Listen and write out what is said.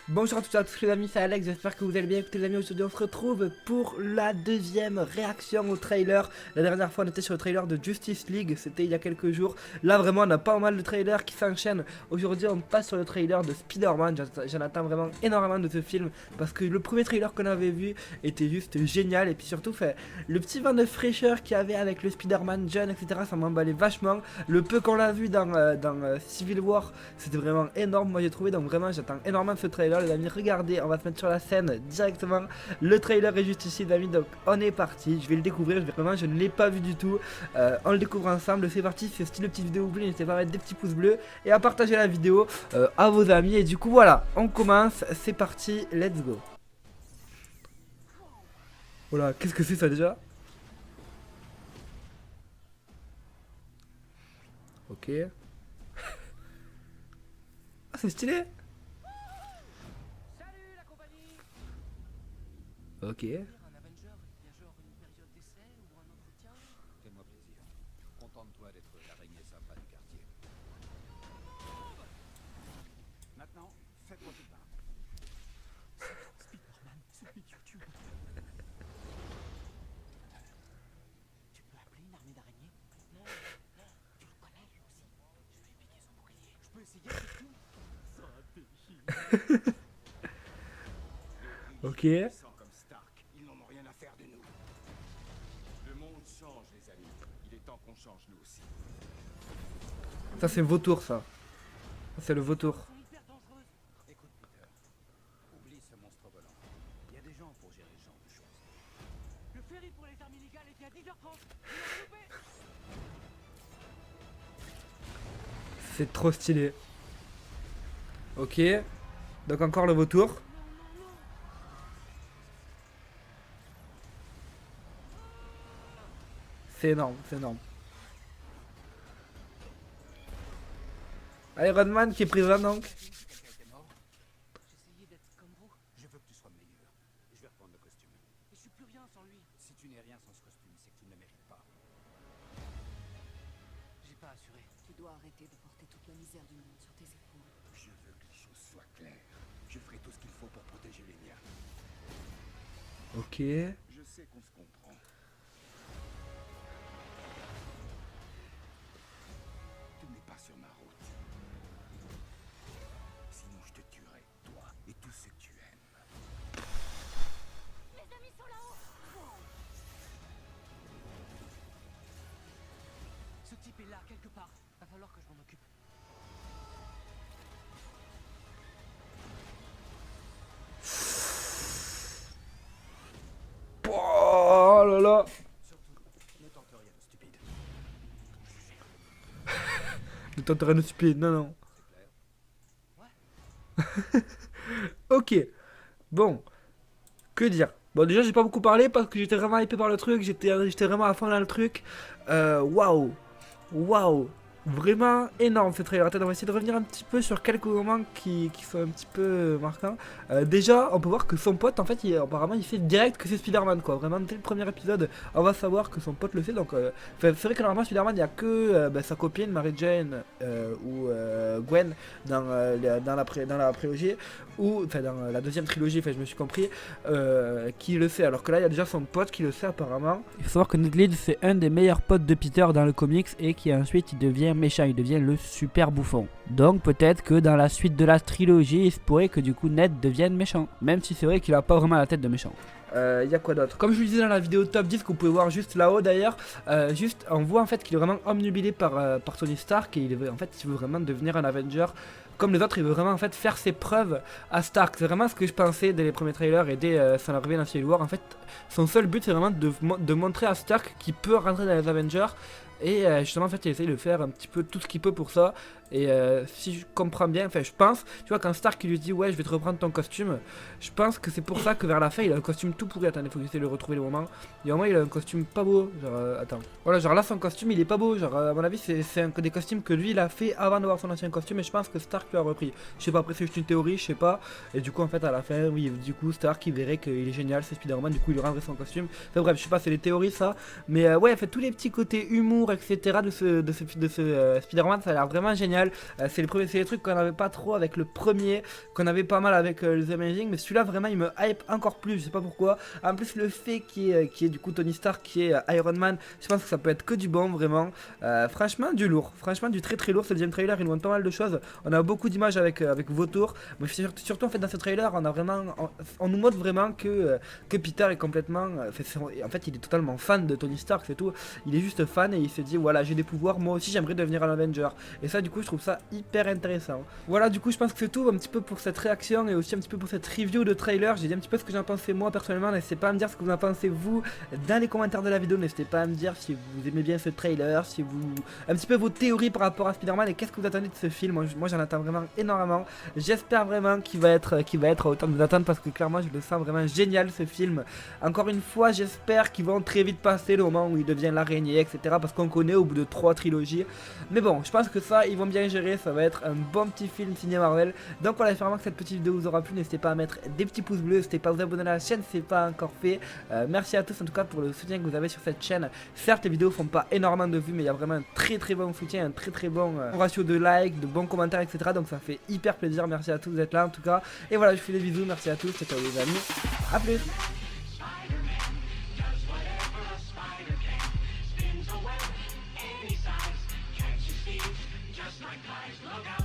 Bonjour à tous et à tous les amis, c'est Alex, j'espère que vous allez bien. Écoutez les amis, aujourd'hui on se retrouve pour la deuxième réaction au trailer. La dernière fois on était sur le trailer de Justice League, c'était il y a quelques jours. Là vraiment on a pas mal de trailers qui s'enchaînent. Aujourd'hui on passe sur le trailer de Spider-Man, j'en attends vraiment énormément de ce film. Parce que le premier trailer qu'on avait vu était juste génial. Et puis surtout le petit vent de fraîcheur qu'il y avait avec le Spider-Man jeune, etc. Ça m'emballait vachement. Le peu qu'on l'a vu dans Civil War, c'était vraiment énorme, moi j'ai trouvé. Donc vraiment j'attends énormément ce trailer les amis. Regardez, on va se mettre sur la scène directement. Le trailer est juste ici les amis, donc on est parti. Je vais le découvrir, je ne l'ai pas vu du tout. On le découvre ensemble, c'est parti. Si ce style de petite vidéo vous plaît, n'hésitez pas à mettre des petits pouces bleus et à partager la vidéo à vos amis. Et du coup voilà, on commence, c'est parti, let's go. Voilà, qu'est-ce que c'est ça déjà? Ok. Ah c'est stylé. Salut la compagnie. Ok. Un Avenger, il y a genre une période d'essai ou un entretien? Fais-moi plaisir. Contente-toi d'être l'araignée sympa du quartier. Maintenant, fais-toi du pain. Spider-Man, celui de YouTube. Tu peux appeler une armée d'araignées? Non, non, tu le connais lui aussi. Je vais lui piquer son bouclier. Je peux essayer, c'est tout. Ça déchire. Ok. Puissants comme Stark, ils n'en ont rien à faire de nous. Le monde change, les amis. Il est temps qu'on change nous aussi. Ça c'est vautour ça. C'est le vautour. Elles sont hyper dangereuses. Écoute, Peter. Oublie ce monstre volant. Il y a des gens pour gérer ce genre de choses. Le ferry pour les armes illégales était à 10h30. Il a loupé. C'est trop stylé. Ok. Donc encore le vautour. C'est énorme, c'est énorme. Iron Man qui est présent donc. Quelqu'un était mort? J'essayais d'être comme vous. Je veux que tu sois meilleur. Je vais reprendre le costume. Et je suis plus rien sans lui. Si tu n'es rien sans ce costume, c'est que tu ne le mérites pas. J'ai pas assuré. Tu dois arrêter de porter toute la misère du monde sur tes épaules. Je veux que les choses soient claires. Je ferai tout ce qu'il faut pour protéger les miens. Ok. Je sais qu'on se comprend. Tu n'es pas sur ma route. Sinon, je te tuerai, toi et tous ceux que tu aimes. Mes amis sont là-haut. Ce type est là quelque part. Va falloir que je m'en occupe. Oh là là. Surtout, ne tente rien de stupide. Ne tente rien de stupide, non non. C'est clair? Ok. Bon. Que dire? Bon déjà j'ai pas beaucoup parlé parce que j'étais vraiment hypé par le truc. J'étais vraiment à fond dans le truc. Waouh. Waouh. Vraiment énorme ce trailer. Attends, on va essayer de revenir un petit peu sur quelques moments qui sont un petit peu marquants. Déjà, on peut voir que son pote, en fait, apparemment, il fait direct que c'est Spider-Man, quoi. Vraiment, dès le premier épisode, on va savoir que son pote le fait. Donc, c'est vrai que normalement, Spider-Man, il n'y a que sa copine, Mary Jane ou Gwen dans la prélogie, ou enfin dans la deuxième trilogie, enfin, je me suis compris, qui le sait. Alors que là, il y a déjà son pote qui le sait, apparemment. Il faut savoir que Ned Leeds, c'est un des meilleurs potes de Peter dans le comics et qui ensuite, il devient méchant, il devient le super bouffon. Donc peut-être que dans la suite de la trilogie, il se pourrait que du coup Ned devienne méchant. Même si c'est vrai qu'il a pas vraiment la tête de méchant. Il y a quoi d'autre? Comme je vous le disais dans la vidéo top 10 que vous pouvez voir juste là-haut d'ailleurs, juste on voit en fait qu'il est vraiment omnubilé par Tony Stark et il veut vraiment devenir un Avenger. Comme les autres, il veut vraiment en fait faire ses preuves à Stark. C'est vraiment ce que je pensais dès les premiers trailers et dès son arrivée dans Civil War. En fait, son seul but c'est vraiment de montrer à Stark qu'il peut rentrer dans les Avengers. Et justement en fait il essaye de faire un petit peu tout ce qu'il peut pour ça. Et si je comprends bien, enfin je pense, tu vois quand Stark il lui dit ouais je vais te reprendre ton costume, je pense que c'est pour ça que vers la fin il a un costume tout pourri. Attendez, faut que j'essaie de le retrouver le moment. Et au moins il a un costume pas beau, genre attends. Voilà, genre là son costume il est pas beau, genre à mon avis c'est des costumes que lui il a fait avant de voir son ancien costume. Et je pense que Stark lui a repris. Je sais pas, après c'est juste une théorie, je sais pas. Et du coup en fait à la fin oui, du coup Stark il verrait qu'il est génial, c'est Spider-Man, du coup il lui rendrait son costume. Enfin bref, je sais pas, c'est des théories ça. Mais ouais, en fait tous les petits côtés humour etc de ce Spider-Man ça a l'air vraiment génial. génial. C'est les trucs qu'on n'avait pas trop avec le premier, qu'on avait pas mal avec The Amazing, mais celui-là vraiment il me hype encore plus, je sais pas pourquoi. En plus le fait qui est du coup Tony Stark, qui est Iron Man, je pense que ça peut être que du bon vraiment. Franchement du lourd, franchement du très lourd. Ce deuxième trailer il montre pas mal de choses. On a beaucoup d'images avec Vautour, mais surtout en fait dans ce trailer on a vraiment, on nous montre vraiment que Peter est complètement, en fait il est totalement fan de Tony Stark, c'est tout. Il est juste fan et il se dit voilà j'ai des pouvoirs, moi aussi j'aimerais devenir un Avenger. Et ça du coup je trouve ça hyper intéressant. Voilà du coup je pense que c'est tout un petit peu pour cette réaction et aussi un petit peu pour cette review de trailer. J'ai dit un petit peu ce que j'en pensais moi personnellement. N'hésitez pas à me dire ce que vous en pensez vous dans les commentaires de la vidéo. N'hésitez pas à me dire si vous aimez bien ce trailer, si vous, un petit peu vos théories par rapport à Spider-Man et qu'est-ce que vous attendez de ce film. Moi j'en attends vraiment énormément. J'espère vraiment qu'il va être à hauteur de nos attentes parce que clairement je le sens vraiment génial ce film. Encore une fois j'espère qu'ils vont très vite passer le moment où il devient l'araignée etc, parce qu'on connaît au bout de 3 trilogies. Mais bon je pense que ça ils vont bien gérer, ça va être un bon petit film signé Marvel. Donc voilà, j'espère vraiment que cette petite vidéo vous aura plu. N'hésitez pas à mettre des petits pouces bleus, n'hésitez pas à vous abonner à la chaîne si c'est pas encore fait. Merci à tous en tout cas pour le soutien que vous avez sur cette chaîne. Certes les vidéos font pas énormément de vues, mais il y a vraiment un très bon soutien, un très bon ratio de likes, de bons commentaires etc, donc ça fait hyper plaisir. Merci à tous d'être là en tout cas. Et voilà je vous fais des bisous, merci à tous, ciao les amis, à plus. Just like guys, look out.